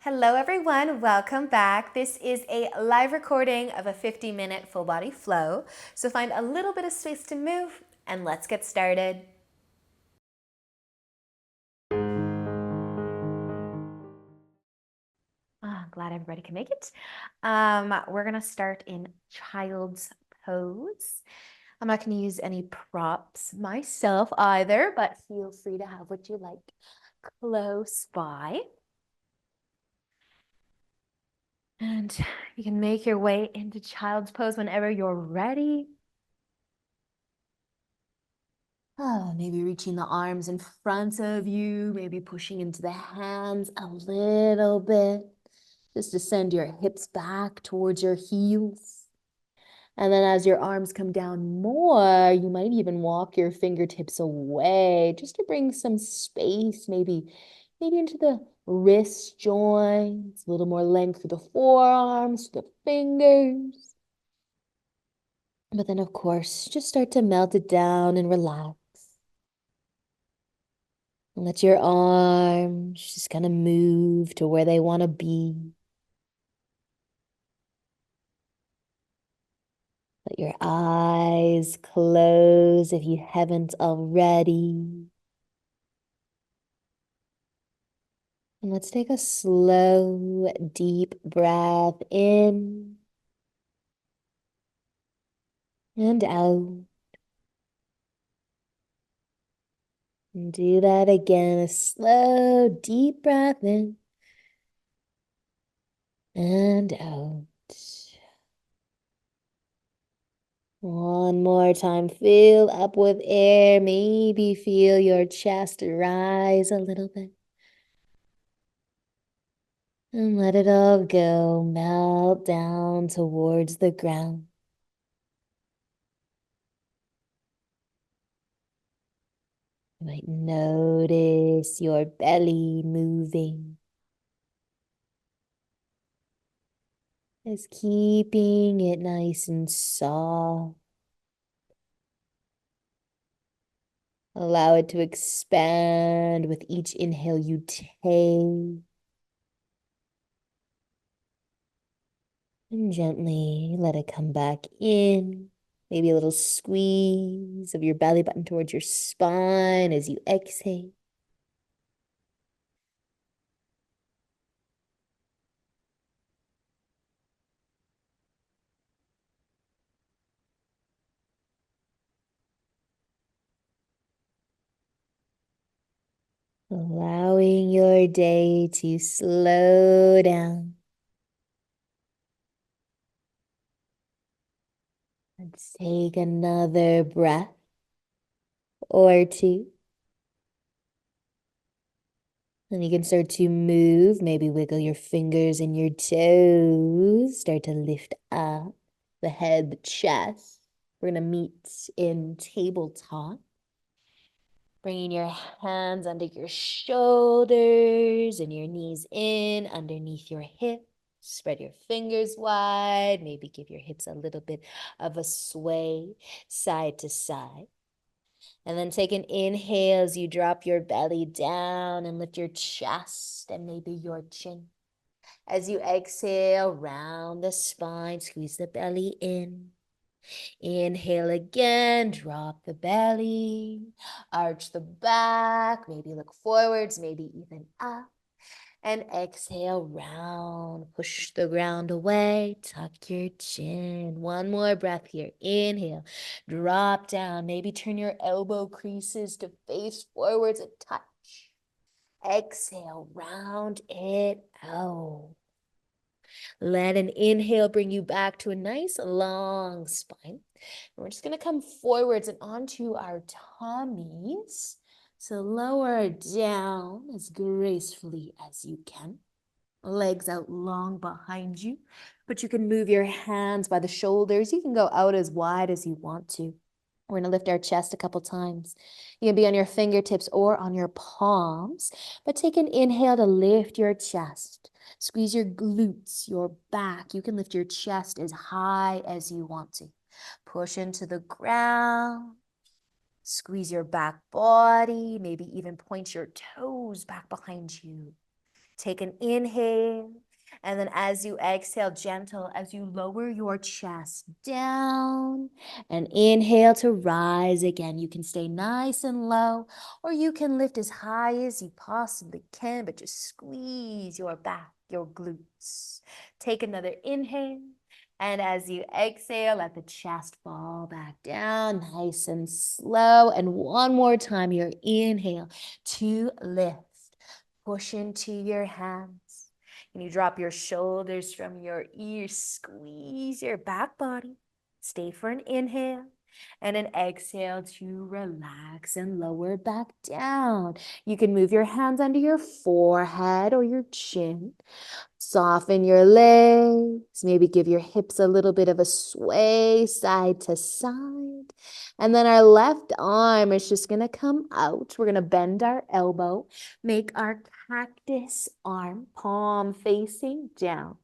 Hello everyone, welcome back. This is a live recording of a 50-minute full body flow. So find a little bit of space to move and let's get started. Glad everybody can make it. We're gonna start in child's pose. I'm not gonna use any props myself either, but feel free to have what you like close by. And you can make your way into child's pose whenever you're ready. Maybe reaching the arms in front of you, maybe pushing into the hands a little bit, just to send your hips back towards your heels. And then as your arms come down more, you might even walk your fingertips away just to bring some space, maybe into the wrist joints, a little more length through the forearms, the fingers. But then, of course, just start to melt it down and relax. And let your arms just kind of move to where they want to be. Let your eyes close if you haven't already. And let's take a slow, deep breath in and out. And do that again, a slow, deep breath in and out. One more time, fill up with air. Maybe feel your chest rise a little bit. And let it all go, melt down towards the ground. You might notice your belly moving. Just keeping it nice and soft. Allow it to expand with each inhale you take. And gently let it come back in. Maybe a little squeeze of your belly button towards your spine as you exhale. Allowing your day to slow down. Let's take another breath or two. And you can start to move, maybe wiggle your fingers and your toes. Start to lift up the head, the chest. We're going to meet in tabletop. Bringing your hands under your shoulders and your knees in underneath your hips. Spread your fingers wide. Maybe give your hips a little bit of a sway side to side. And then take an inhale as you drop your belly down and lift your chest and maybe your chin. As you exhale, round the spine, squeeze the belly in. Inhale again, drop the belly, arch the back, maybe look forwards, maybe even up. And exhale, round, push the ground away, tuck your chin. One more breath here. Inhale, drop down, maybe turn your elbow creases to face forwards and touch. Exhale, round it out. Let an inhale bring you back to a nice long spine. And we're just going to come forwards and onto our tummies. So lower down as gracefully as you can. Legs out long behind you, but you can move your hands by the shoulders. You can go out as wide as you want to. We're going to lift our chest a couple times. You can be on your fingertips or on your palms, but take an inhale to lift your chest. Squeeze your glutes, your back. You can lift your chest as high as you want to. Push into the ground. Squeeze your back body. Maybe even point your toes back behind you. Take an inhale. And then as you exhale, gentle, as you lower your chest down and inhale to rise again. You can stay nice and low, or you can lift as high as you possibly can, but just squeeze your back, your glutes. Take another inhale. And as you exhale, let the chest fall back down, nice and slow. And one more time here, inhale to lift. Push into your hands. And you drop your shoulders from your ears. Squeeze your back body. Stay for an inhale. And an exhale to relax and lower back down. You can move your hands under your forehead or your chin. Soften your legs, maybe give your hips a little bit of a sway side to side. And then our left arm is just going to come out. We're going to bend our elbow, make our cactus arm, palm facing down.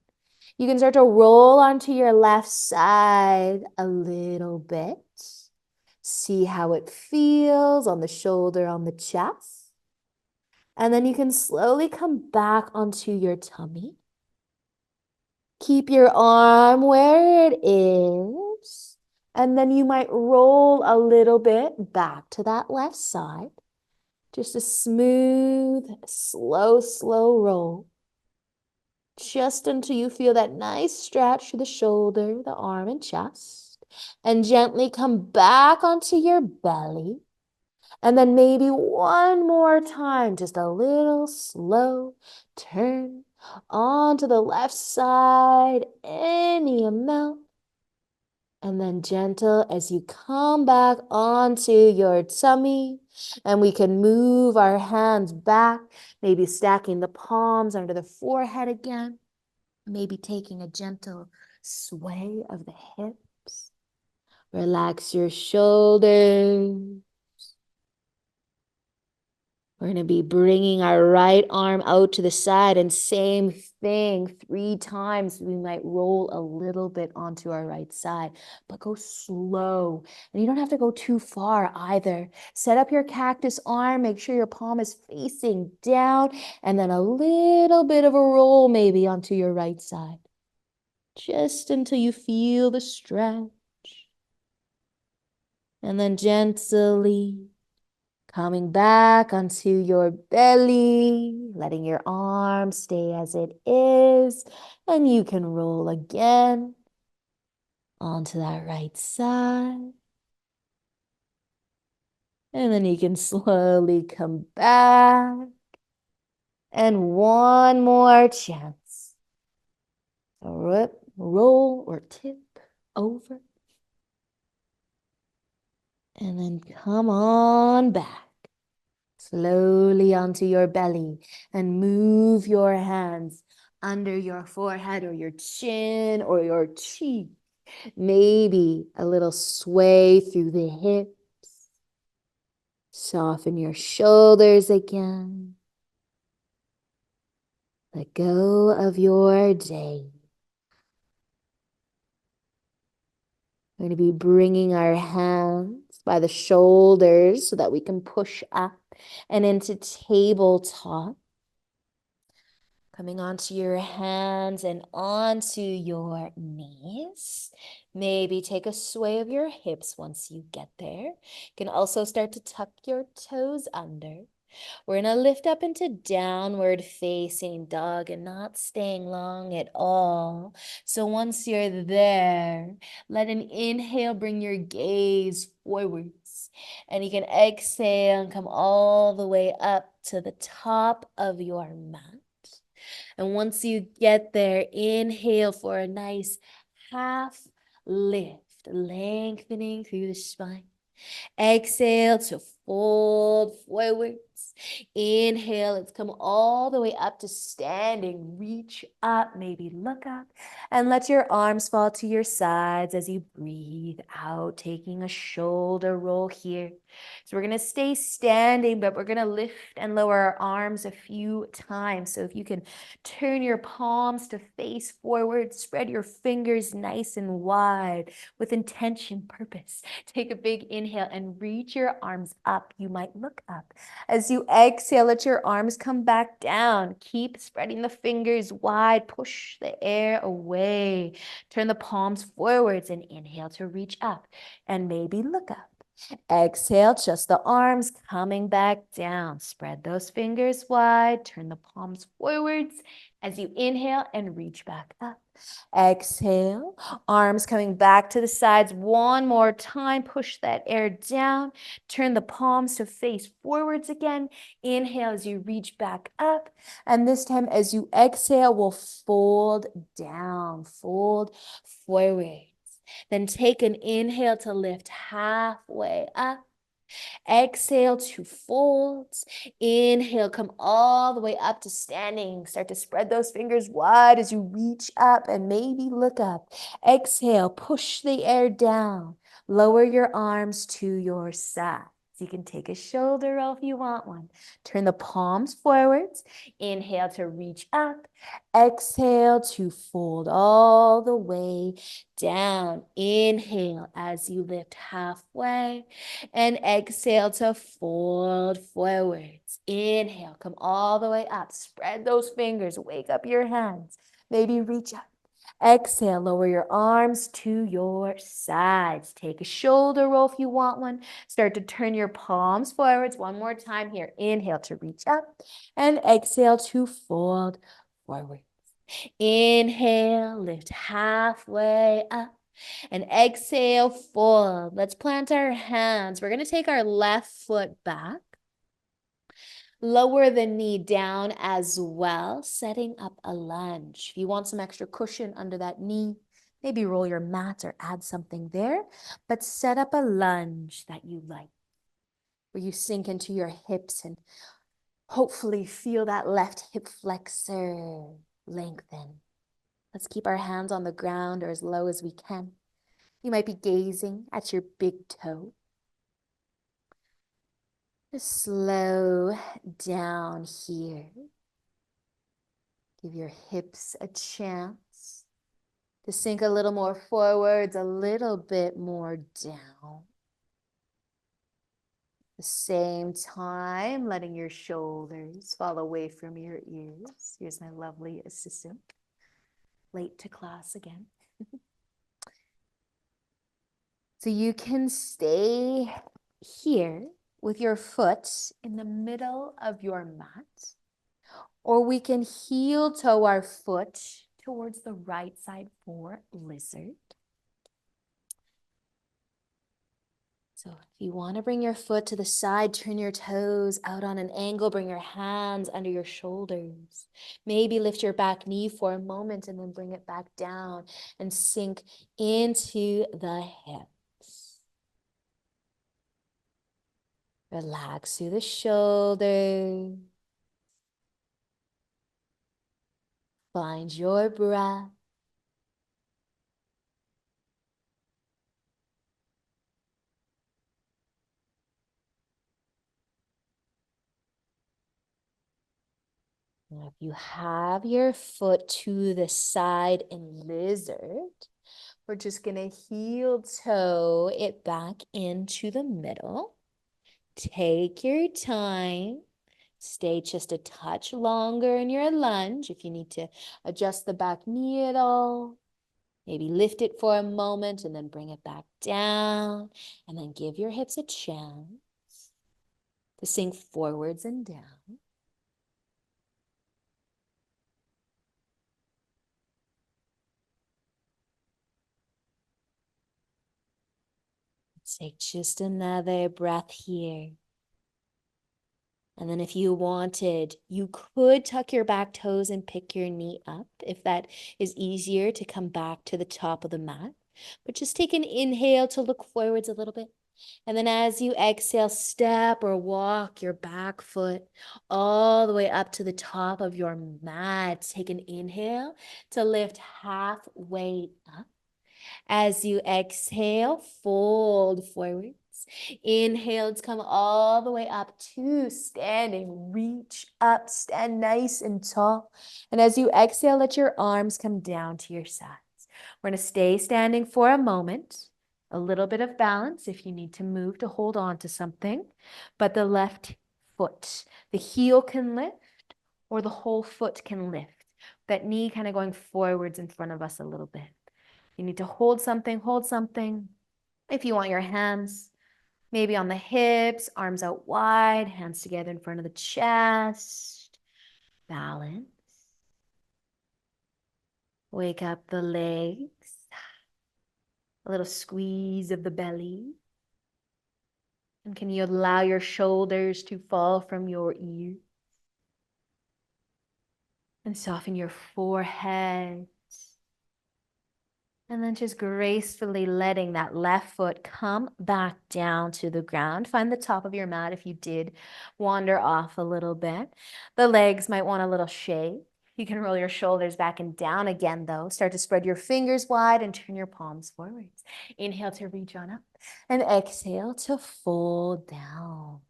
You can start to roll onto your left side a little bit. See how it feels on the shoulder, on the chest. And then you can slowly come back onto your tummy. Keep your arm where it is. And then you might roll a little bit back to that left side. Just a smooth, slow roll. Just until you feel that nice stretch to the shoulder, the arm and chest. And gently come back onto your belly. And then maybe one more time, just a little slow turn onto the left side, any amount. And then gentle as you come back onto your tummy. And we can move our hands back, maybe stacking the palms under the forehead again. Maybe taking a gentle sway of the hips. Relax your shoulders. We're going to be bringing our right arm out to the side, and same thing 3 times. We might roll a little bit onto our right side, but go slow. And you don't have to go too far either. Set up your cactus arm. Make sure your palm is facing down, and then a little bit of a roll maybe onto your right side. Just until you feel the stretch. And then gently coming back onto your belly, letting your arm stay as it is, and you can roll again onto that right side. And then you can slowly come back. And one more chance. Roll or tip over. And then come on back. Slowly onto your belly and move your hands under your forehead or your chin or your cheek. Maybe a little sway through the hips. Soften your shoulders again. Let go of your day. We're going to be bringing our hands by the shoulders so that we can push up and into tabletop. Coming onto your hands and onto your knees. Maybe take a sway of your hips once you get there. You can also start to tuck your toes under. We're going to lift up into downward facing dog and not staying long at all. So once you're there, let an inhale bring your gaze forwards. And you can exhale and come all the way up to the top of your mat. And once you get there, inhale for a nice half lift, lengthening through the spine. Exhale to fold forwards. Inhale, let's come all the way up to standing. Reach up, maybe look up, and let your arms fall to your sides as you breathe out, taking a shoulder roll here. So we're going to stay standing, but we're going to lift and lower our arms a few times. So if you can turn your palms to face forward, spread your fingers nice and wide with intention, purpose. Take a big inhale and reach your arms up. You might look up. As you exhale, let your arms come back down. Keep spreading the fingers wide. Push the air away. Turn the palms forwards and inhale to reach up and maybe look up. Exhale, just the arms coming back down. Spread those fingers wide. Turn the palms forwards as you inhale and reach back up. Exhale, arms coming back to the sides one more time. Push that air down. Turn the palms to face forwards again. Inhale as you reach back up. And this time as you exhale, we'll fold down, fold forward. Then take an inhale to lift halfway up. Exhale to folds. Inhale, come all the way up to standing. Start to spread those fingers wide as you reach up and maybe look up. Exhale, push the air down. Lower your arms to your sides. You can take a shoulder roll if you want one. Turn the palms forwards. Inhale to reach up. Exhale to fold all the way down. Inhale as you lift halfway. And exhale to fold forwards. Inhale, come all the way up. Spread those fingers. Wake up your hands. Maybe reach up. Exhale, lower your arms to your sides. Take a shoulder roll if you want one. Start to turn your palms forwards. One more time here. Inhale to reach up and exhale to fold forwards. Inhale, lift halfway up and exhale, fold. Let's plant our hands. We're going to take our left foot back. Lower the knee down as well, setting up a lunge. If you want some extra cushion under that knee, maybe roll your mat or add something there, but set up a lunge that you like, where you sink into your hips and hopefully feel that left hip flexor lengthen. Let's keep our hands on the ground or as low as we can. You might be gazing at your big toe. Just slow down here. Give your hips a chance to sink a little more forwards, a little bit more down. At the same time, letting your shoulders fall away from your ears. Here's my lovely assistant. Late to class again. So you can stay here with your foot in the middle of your mat, or we can heel toe our foot towards the right side for lizard. So if you want to bring your foot to the side, turn your toes out on an angle, bring your hands under your shoulders. Maybe lift your back knee for a moment and then bring it back down and sink into the hips. Relax through the shoulders. Find your breath. Now, if you have your foot to the side in lizard, we're just going to heel toe it back into the middle. Take your time. Stay just a touch longer in your lunge. If you need to adjust the back knee at all, maybe lift it for a moment and then bring it back down. And then give your hips a chance to sink forwards and down. Take just another breath here. And then if you wanted, you could tuck your back toes and pick your knee up if that is easier to come back to the top of the mat. But just take an inhale to look forwards a little bit. And then as you exhale, step or walk your back foot all the way up to the top of your mat. Take an inhale to lift halfway up. As you exhale, fold forwards. Inhale to come all the way up to standing. Reach up, stand nice and tall. And as you exhale, let your arms come down to your sides. We're going to stay standing for a moment. A little bit of balance if you need to move to hold on to something, but the left foot, the heel can lift or the whole foot can lift. That knee kind of going forwards in front of us a little bit. You need to hold something, hold something. If you want your hands maybe on the hips, arms out wide, hands together in front of the chest. Balance. Wake up the legs. A little squeeze of the belly. And can you allow your shoulders to fall from your ears? And soften your forehead. And then just gracefully letting that left foot come back down to the ground. Find the top of your mat if you did wander off a little bit. The legs might want a little shake. You can roll your shoulders back and down again, though. Start to spread your fingers wide and turn your palms forwards. Inhale to reach on up and exhale to fold down.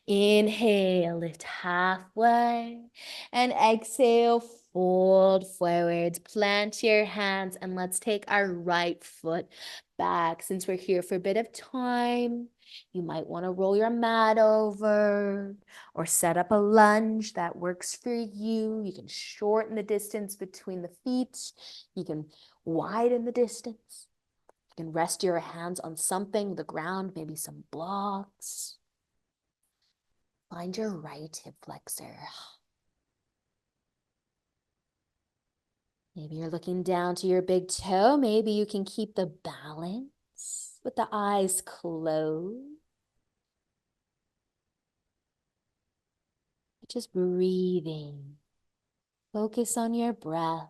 Inhale, lift halfway, and exhale, fold forwards. Plant your hands, and let's take our right foot back. Since we're here for a bit of time, you might want to roll your mat over or set up a lunge that works for you. You can shorten the distance between the feet. You can widen the distance. You can rest your hands on something, the ground, maybe some blocks. Find your right hip flexor. Maybe you're looking down to your big toe. Maybe you can keep the balance with the eyes closed. Just breathing. Focus on your breath.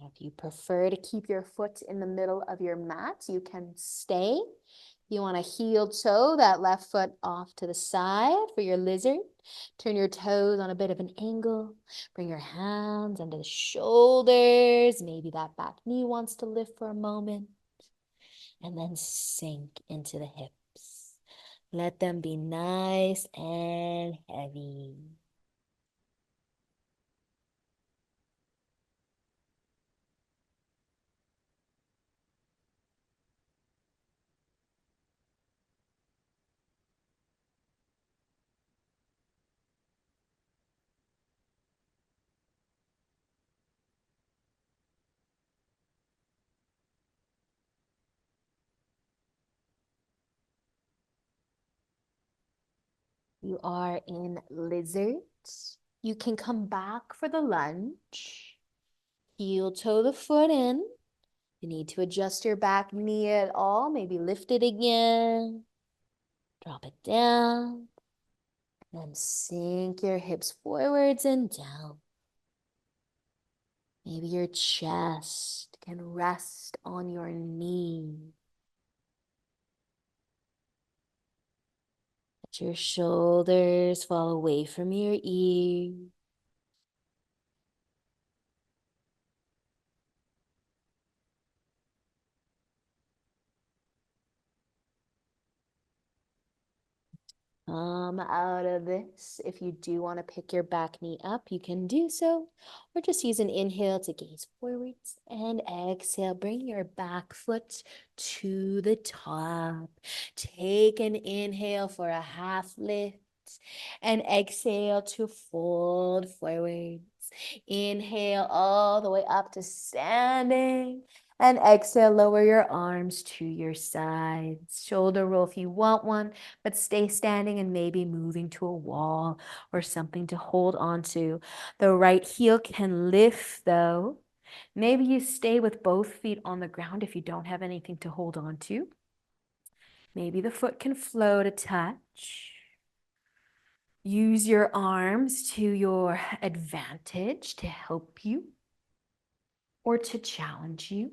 If you prefer to keep your foot in the middle of your mat, you can stay. You want to heel toe that left foot off to the side for your lizard. Turn your toes on a bit of an angle. Bring your hands under the shoulders. Maybe that back knee wants to lift for a moment. And then sink into the hips. Let them be nice and heavy. You are in lizard. You can come back for the lunge. Heel toe the foot in. You need to adjust your back knee at all. Maybe lift it again. Drop it down. And sink your hips forwards and down. Maybe your chest can rest on your knee. Let your shoulders fall away from your ears. Come out of this. If you do want to pick your back knee up, you can do so. Or just use an inhale to gaze forwards and exhale. Bring your back foot to the top. Take an inhale for a half lift and exhale to fold forwards. Inhale all the way up to standing. And exhale, lower your arms to your sides. Shoulder roll if you want one, but stay standing and maybe moving to a wall or something to hold on to. The right heel can lift though. Maybe you stay with both feet on the ground if you don't have anything to hold on to. Maybe the foot can float a touch. Use your arms to your advantage to help you or to challenge you.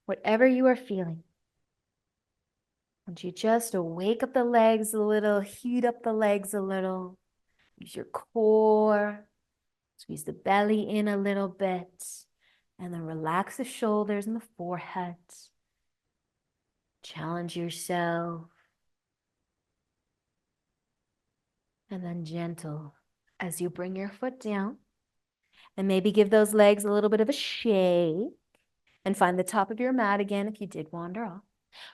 Whatever you are feeling. And you just wake up the legs a little, heat up the legs a little. Use your core. Squeeze the belly in a little bit. And then relax the shoulders and the forehead. Challenge yourself. And then gentle as you bring your foot down and maybe give those legs a little bit of a shake and find the top of your mat again if you did wander off.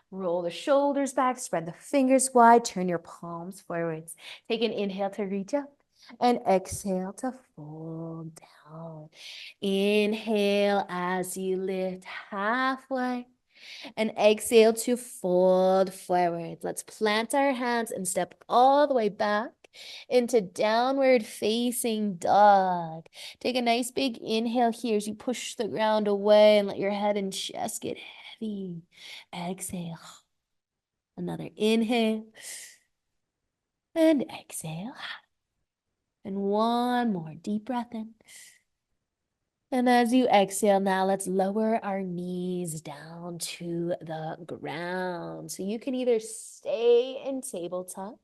Roll the shoulders back, spread the fingers wide, turn your palms forwards. Take an inhale to reach up and exhale to fold down. Inhale as you lift halfway and exhale to fold forward. Let's plant our hands and step all the way back into downward facing dog. Take a nice big inhale here as you push the ground away and let your head and chest get heavy. Exhale. Another inhale and exhale. And one more deep breath in. And as you exhale, now let's lower our knees down to the ground. So you can either stay in tabletop,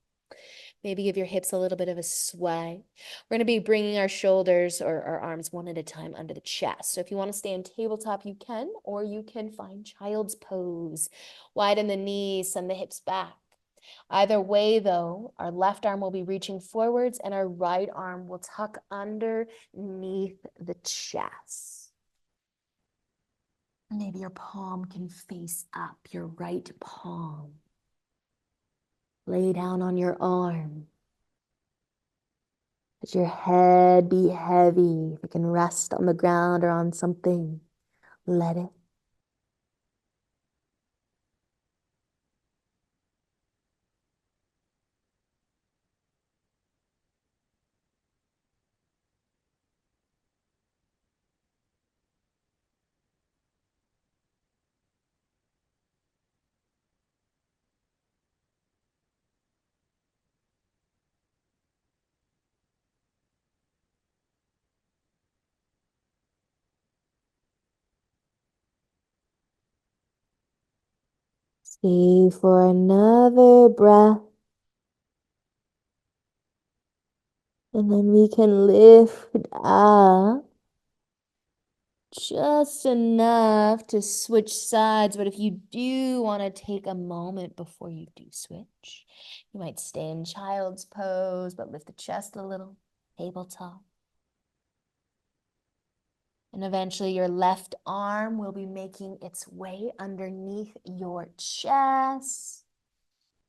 maybe give your hips a little bit of a sway. We're going to be bringing our shoulders or our arms one at a time under the chest. So if you want to stay in tabletop, you can, or you can find child's pose. Widen the knees, send the hips back. Either way, though, our left arm will be reaching forwards and our right arm will tuck underneath the chest. Maybe your palm can face up, your right palm. Lay down on your arm. Let your head be heavy. If it can rest on the ground or on something, let it. Stay for another breath. And then we can lift up just enough to switch sides. But if you do want to take a moment before you do switch, you might stay in child's pose, but lift the chest a little, tabletop. And eventually your left arm will be making its way underneath your chest.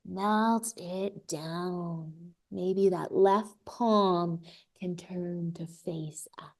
Melt it down. Maybe that left palm can turn to face up.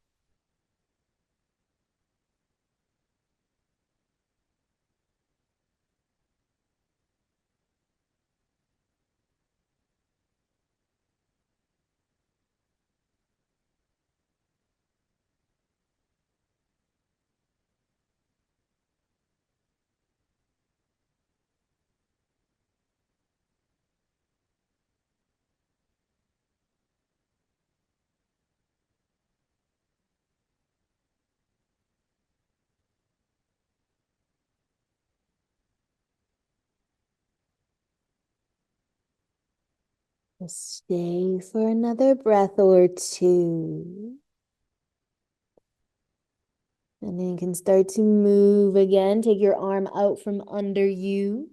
Stay for another breath or two. And then you can start to move again. Take your arm out from under you.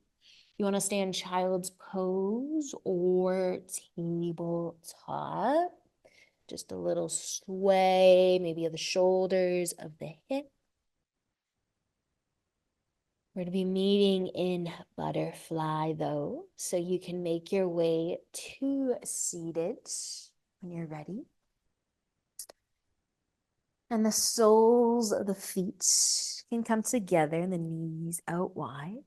You want to stay in child's pose or tabletop. Just a little sway, maybe of the shoulders, of the hip. We're going to be meeting in butterfly though, so you can make your way to seated when you're ready. And the soles of the feet can come together and the knees out wide.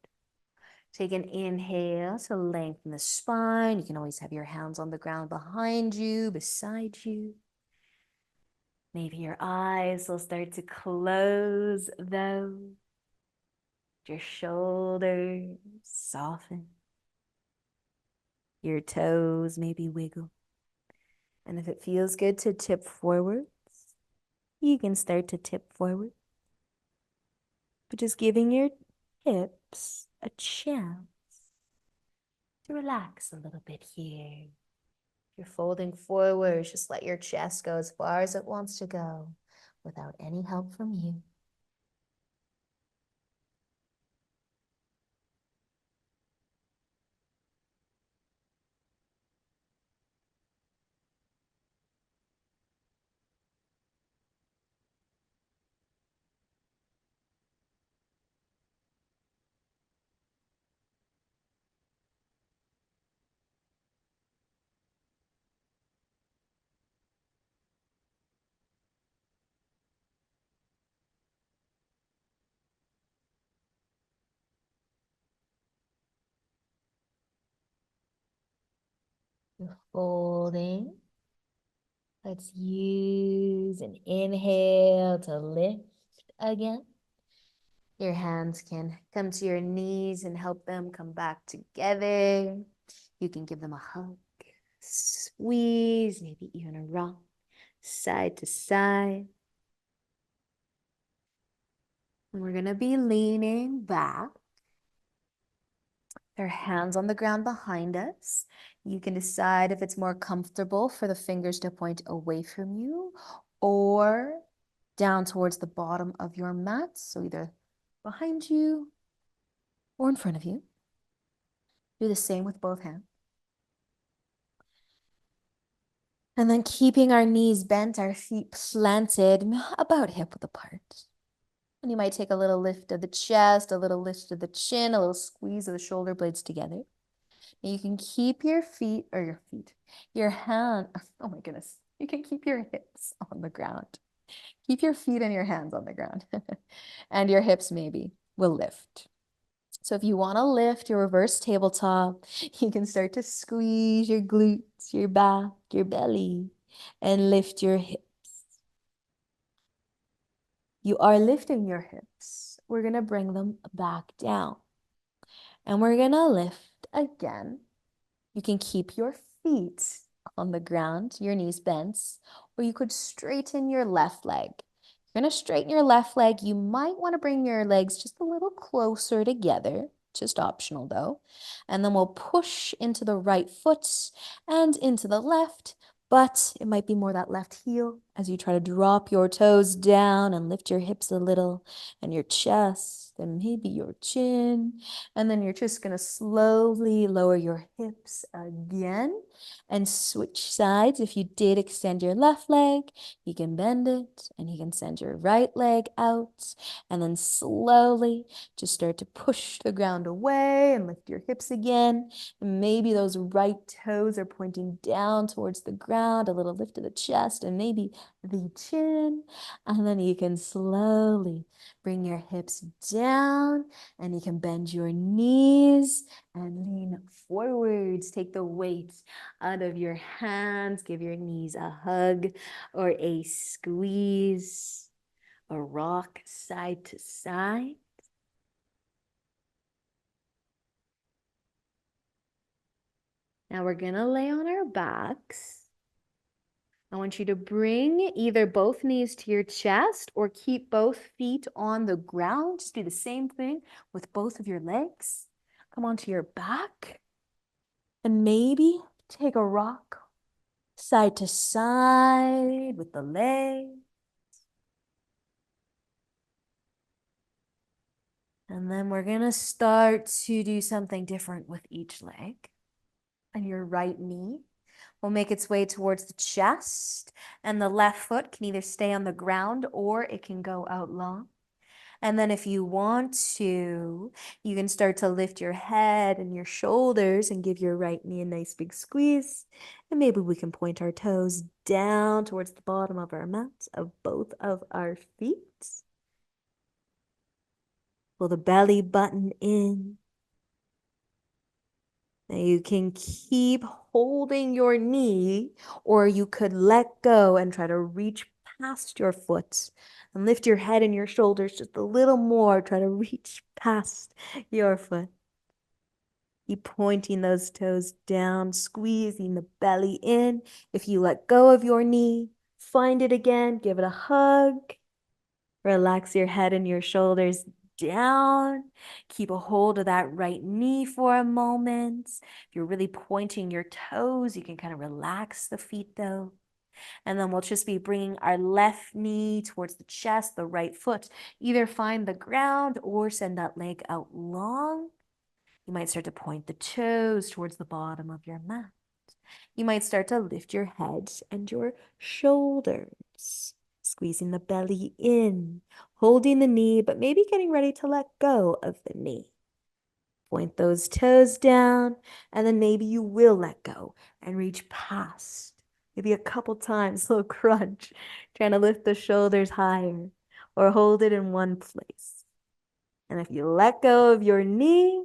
Take an inhale to lengthen the spine. You can always have your hands on the ground behind you, beside you. Maybe your eyes will start to close though. Your shoulders soften. Your toes maybe wiggle. And if it feels good to tip forwards, you can start to tip forward. But just giving your hips a chance to relax a little bit here. You're folding forward, just let your chest go as far as it wants to go without any help from you. You're folding. Let's use an inhale to lift again. Your hands can come to your knees and help them come back together. You can give them a hug, squeeze, maybe even a rock, side to side. And we're gonna be leaning back. Our hands on the ground behind us. You can decide if it's more comfortable for the fingers to point away from you or down towards the bottom of your mat. So either behind you or in front of you. Do the same with both hands. And then keeping our knees bent, our feet planted about hip width apart. And you might take a little lift of the chest, a little lift of the chin, a little squeeze of the shoulder blades together. And you can keep your feet, your hand, oh my goodness. You can keep your hips on the ground. Keep your feet and your hands on the ground. And your hips maybe will lift. So if you want to lift your reverse tabletop, you can start to squeeze your glutes, your back, your belly, and lift your hips. You are lifting your hips. We're going to bring them back down. And we're going to lift again. You can keep your feet on the ground, your knees bent, or you could straighten your left leg. You're going to straighten your left leg. You might want to bring your legs just a little closer together, just optional though. And then we'll push into the right foot and into the left, but it might be more that left heel as you try to drop your toes down and lift your hips a little and your chest and maybe your chin. And then you're just going to slowly lower your hips again and switch sides. If you did extend your left leg, you can bend it and you can send your right leg out and then slowly just start to push the ground away and lift your hips again. And maybe those right toes are pointing down towards the ground, a little lift of the chest and maybe the chin. And then you can slowly bring your hips down and you can bend your knees and lean forwards. Take the weight out of your hands. Give your knees a hug or a squeeze, a rock side to side. Now we're gonna lay on our backs. I want you to bring either both knees to your chest or keep both feet on the ground. Just do the same thing with both of your legs. Come onto your back and maybe take a rock side to side with the leg. And then we're gonna start to do something different with each leg. And your right knee will make its way towards the chest, and the left foot can either stay on the ground or it can go out long. And then if you want to, you can start to lift your head and your shoulders and give your right knee a nice big squeeze. And maybe we can point our toes down towards the bottom of our mat of both of our feet. Pull the belly button in. Now you can keep holding your knee, or you could let go and try to reach past your foot and lift your head and your shoulders just a little more. Try to reach past your foot. Keep pointing those toes down, squeezing the belly in. If you let go of your knee, find it again, give it a hug. Relax your head and your shoulders down. Keep a hold of that right knee for a moment. If you're really pointing your toes, you can kind of relax the feet though. And then we'll just be bringing our left knee towards the chest, the right foot. Either find the ground or send that leg out long. You might start to point the toes towards the bottom of your mat. You might start to lift your head and your shoulders, squeezing the belly in, holding the knee, but maybe getting ready to let go of the knee. Point those toes down, and then maybe you will let go and reach past. Maybe a couple times, a little crunch, trying to lift the shoulders higher or hold it in one place. And if you let go of your knee,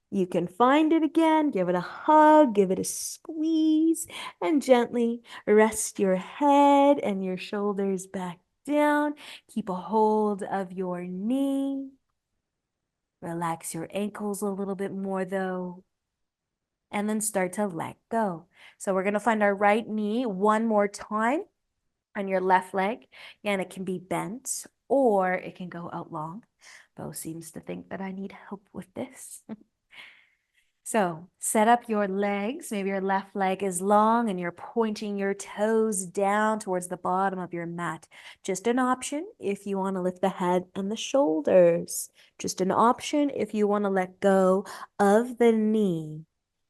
You can find it again, give it a hug, give it a squeeze, and gently rest your head and your shoulders back down. Keep a hold of your knee. Relax your ankles a little bit more though, and then start to let go. So we're gonna find our right knee one more time on your left leg. And it can be bent or it can go out long. Bo seems to think that I need help with this. So set up your legs. Maybe your left leg is long and you're pointing your toes down towards the bottom of your mat. Just an option if you want to lift the head and the shoulders. Just an option if you want to let go of the knee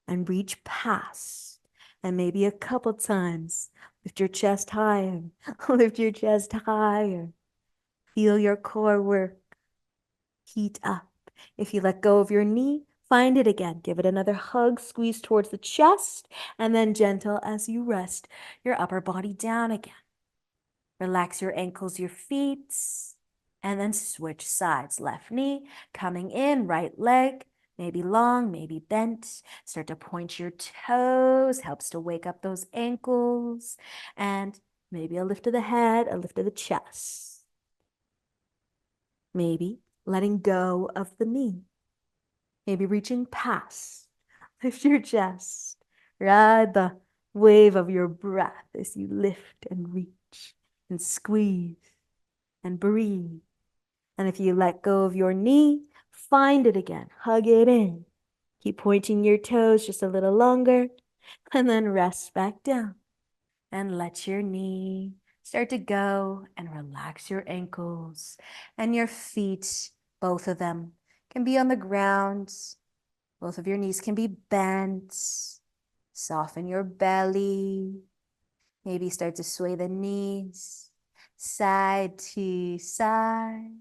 and reach past. And maybe a couple times, lift your chest higher, lift your chest higher. Feel your core work, heat up. If you let go of your knee, find it again. Give it another hug, squeeze towards the chest, and then gentle as you rest your upper body down again. Relax your ankles, your feet, and then switch sides. Left knee coming in, right leg, maybe long, maybe bent. Start to point your toes, helps to wake up those ankles, and maybe a lift of the head, a lift of the chest. Maybe letting go of the knee. Maybe reaching past. Lift your chest. Ride the wave of your breath as you lift and reach and squeeze and breathe. And if you let go of your knee, find it again. Hug it in. Keep pointing your toes just a little longer and then rest back down. And let your knee start to go and relax your ankles and your feet. Both of them can be on the ground. Both of your knees can be bent. Soften your belly. Maybe start to sway the knees side to side.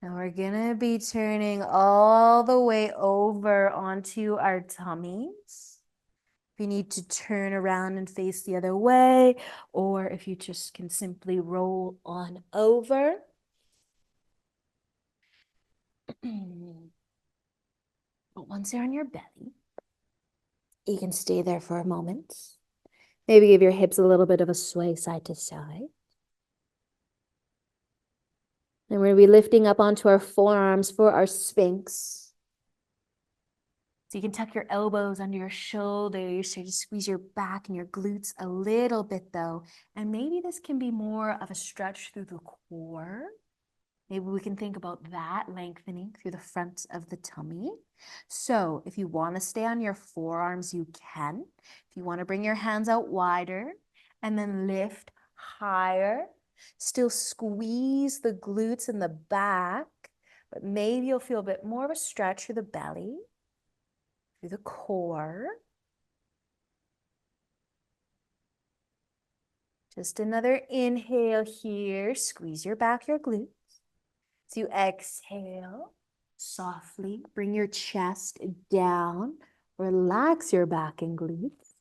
And we're gonna be turning all the way over onto our tummies. If you need to turn around and face the other way, or if you just can simply roll on over. But once you're on your belly, you can stay there for a moment. Maybe give your hips a little bit of a sway side to side. And we're going to be lifting up onto our forearms for our Sphinx. So you can tuck your elbows under your shoulders, so just squeeze your back and your glutes a little bit though. And maybe this can be more of a stretch through the core. Maybe we can think about that lengthening through the front of the tummy. So if you want to stay on your forearms, you can. If you want to bring your hands out wider and then lift higher, still squeeze the glutes in the back, but maybe you'll feel a bit more of a stretch through the belly, through the core. Just another inhale here. Squeeze your back, your glutes. So you exhale softly, bring your chest down, relax your back and glutes.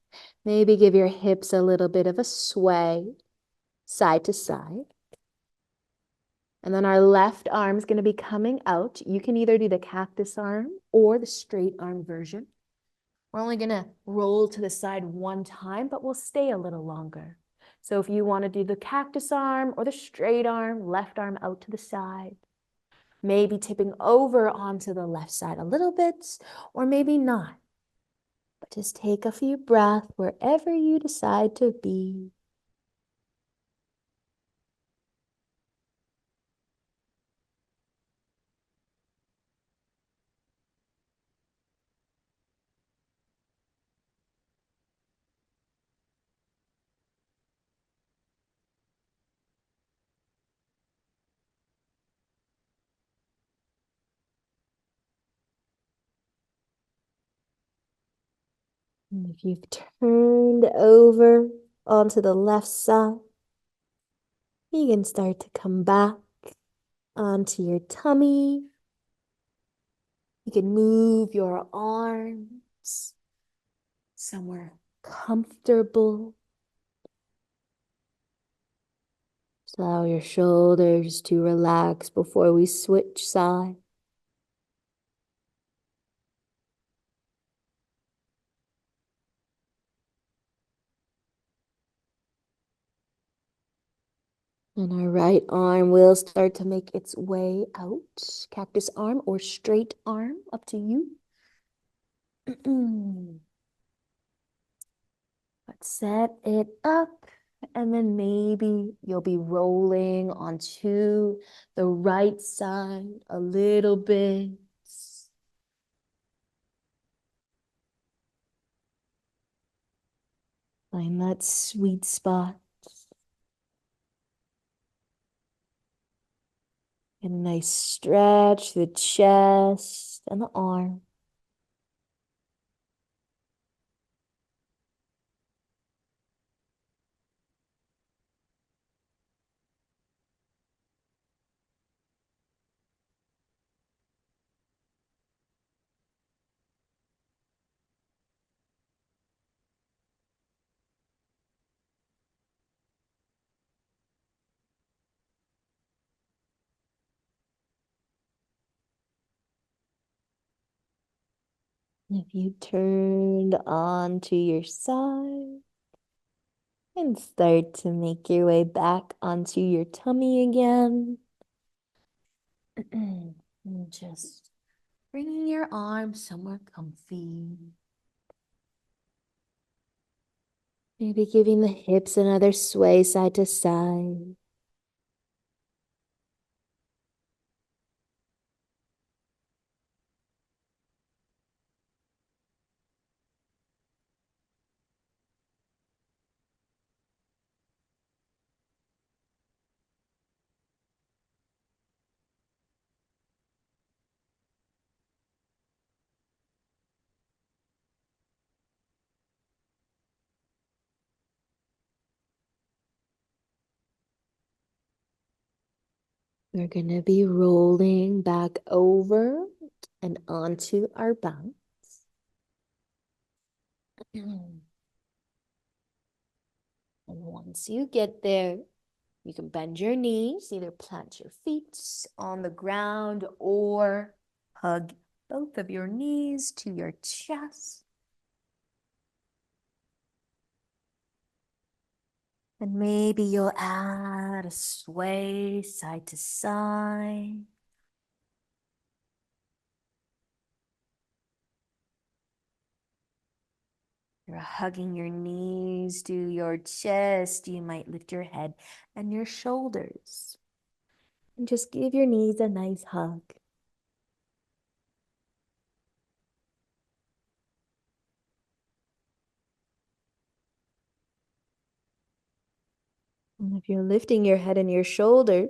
Maybe give your hips a little bit of a sway, side to side. And then our left arm is going to be coming out. You can either do the cactus arm or the straight arm version. We're only going to roll to the side one time, but we'll stay a little longer. So if you want to do the cactus arm or the straight arm, left arm out to the side. Maybe tipping over onto the left side a little bit, or maybe not. But just take a few breaths wherever you decide to be. And if you've turned over onto the left side, you can start to come back onto your tummy. You can move your arms somewhere comfortable. Allow your shoulders to relax before we switch sides. And our right arm will start to make its way out. Cactus arm or straight arm, up to you. Let's set it up. And then maybe you'll be rolling onto the right side a little bit. Find that sweet spot. Get a nice stretch through the chest and the arm. If you turned onto your side and start to make your way back onto your tummy again. And just bringing your arms somewhere comfy. Maybe giving the hips another sway side to side. We're going to be rolling back over and onto our bounce. And once you get there, you can bend your knees, either plant your feet on the ground or hug both of your knees to your chest. And maybe you'll add a sway side to side. You're hugging your knees to your chest. You might lift your head and your shoulders. And just give your knees a nice hug. And if you're lifting your head and your shoulder,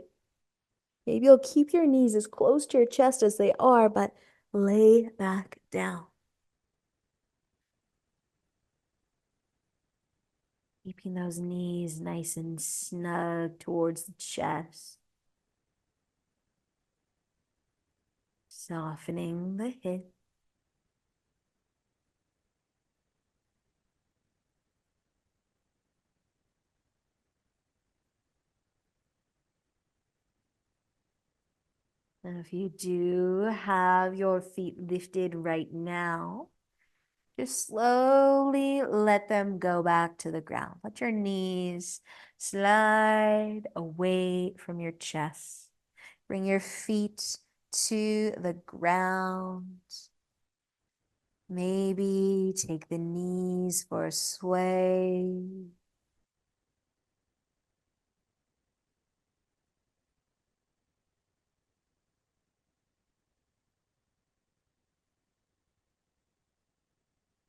maybe you'll keep your knees as close to your chest as they are, but lay back down. Keeping those knees nice and snug towards the chest. Softening the hips. And if you do have your feet lifted right now, just slowly let them go back to the ground. Let your knees slide away from your chest. Bring your feet to the ground. Maybe take the knees for a sway.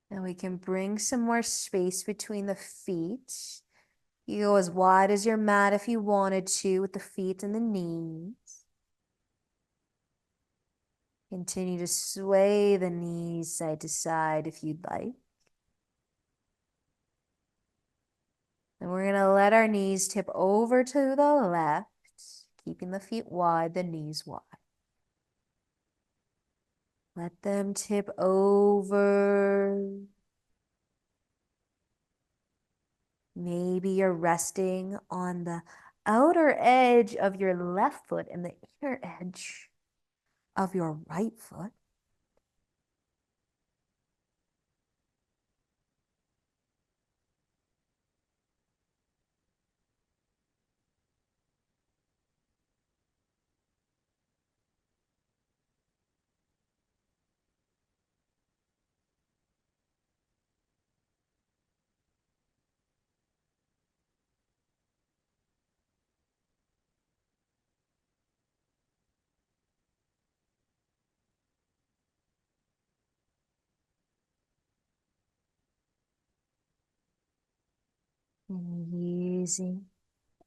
And we can bring some more space between the feet. You go as wide as your mat if you wanted to with the feet and the knees. Continue to sway the knees side to side if you'd like. And we're going to let our knees tip over to the left, keeping the feet wide, the knees wide. Let them tip over. Maybe you're resting on the outer edge of your left foot and the inner edge of your right foot. And using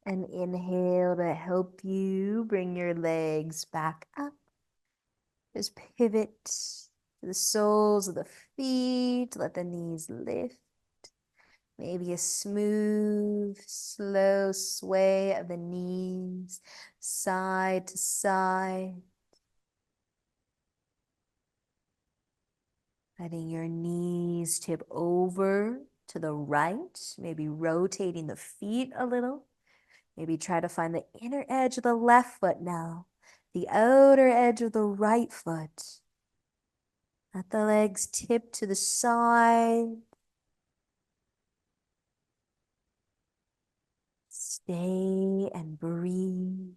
an inhale to help you bring your legs back up. Just pivot to the soles of the feet. Let the knees lift. Maybe a smooth, slow sway of the knees, side to side. Letting your knees tip over to the right, maybe rotating the feet a little. Maybe try to find the inner edge of the left foot now, the outer edge of the right foot. Let the legs tip to the side. Stay and breathe.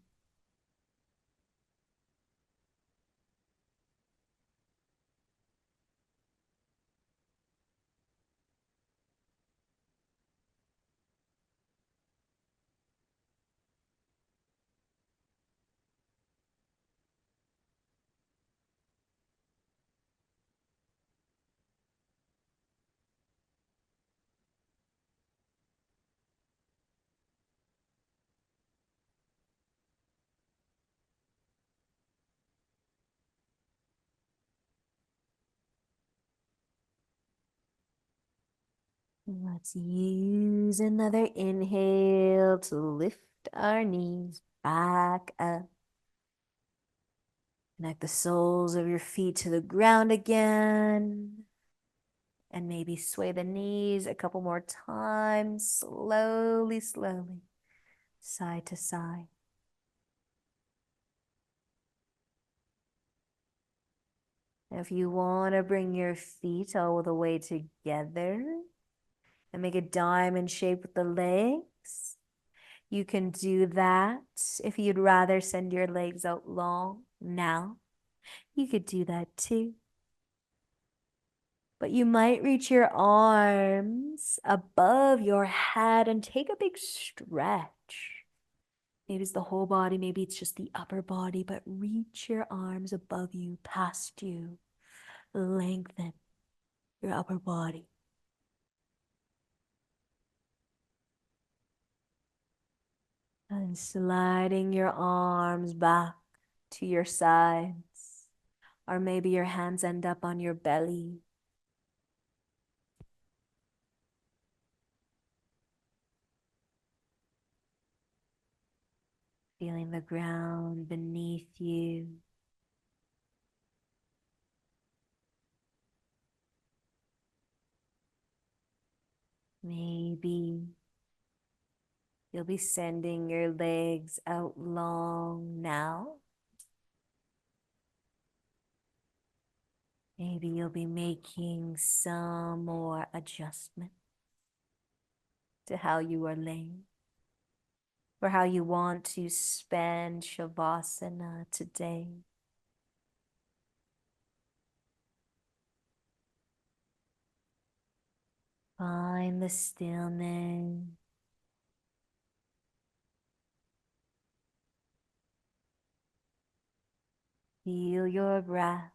Let's use another inhale to lift our knees back up. Connect the soles of your feet to the ground again. And maybe sway the knees a couple more times, slowly, slowly, side to side. If you want to bring your feet all the way together and make a diamond shape with the legs, you can do that. If you'd rather send your legs out long now, you could do that too. But you might reach your arms above your head and take a big stretch. Maybe it's the whole body, maybe it's just the upper body, but reach your arms above you, past you. Lengthen your upper body. And sliding your arms back to your sides. Or maybe your hands end up on your belly. Feeling the ground beneath you. Maybe you'll be sending your legs out long now. Maybe you'll be making some more adjustment to how you are laying or how you want to spend Shavasana today. Find the stillness. Feel your breath.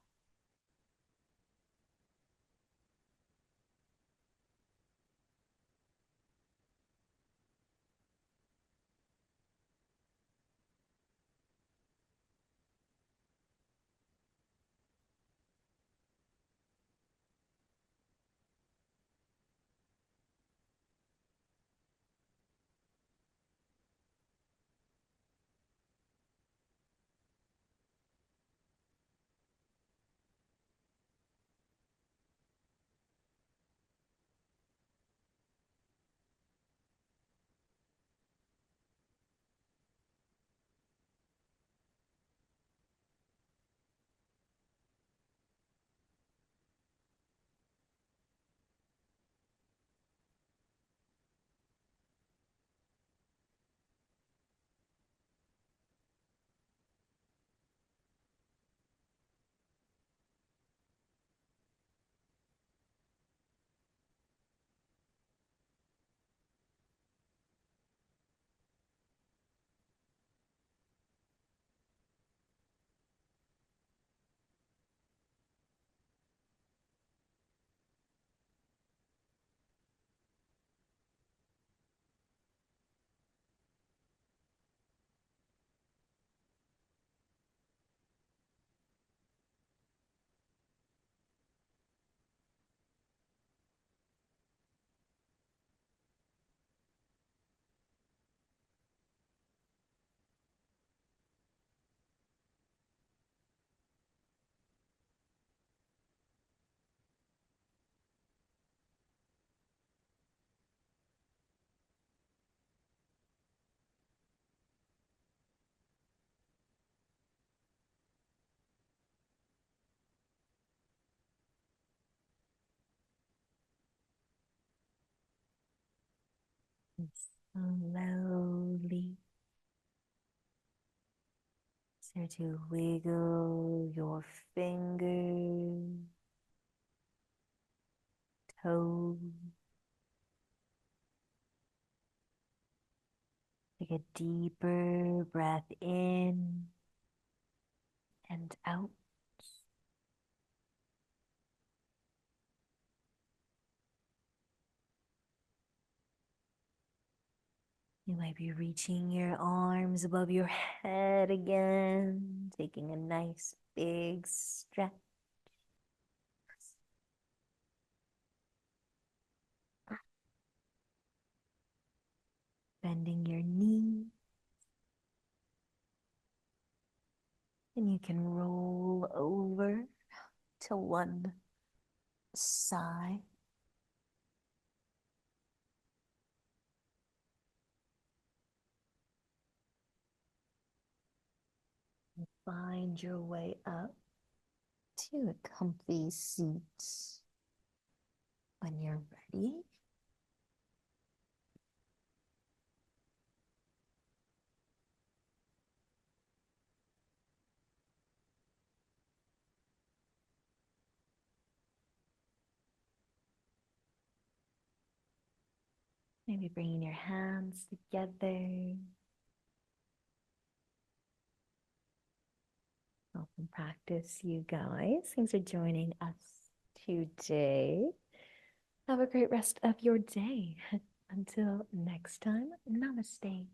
And slowly start to wiggle your fingers, toes. Take a deeper breath in and out. You might be reaching your arms above your head again, taking a nice big stretch. Bending your knee, and you can roll over to one side. Find your way up to a comfy seat when you're ready. Maybe bringing your hands together. Welcome practice, you guys. Thanks for joining us today. Have a great rest of your day. Until next time, namaste.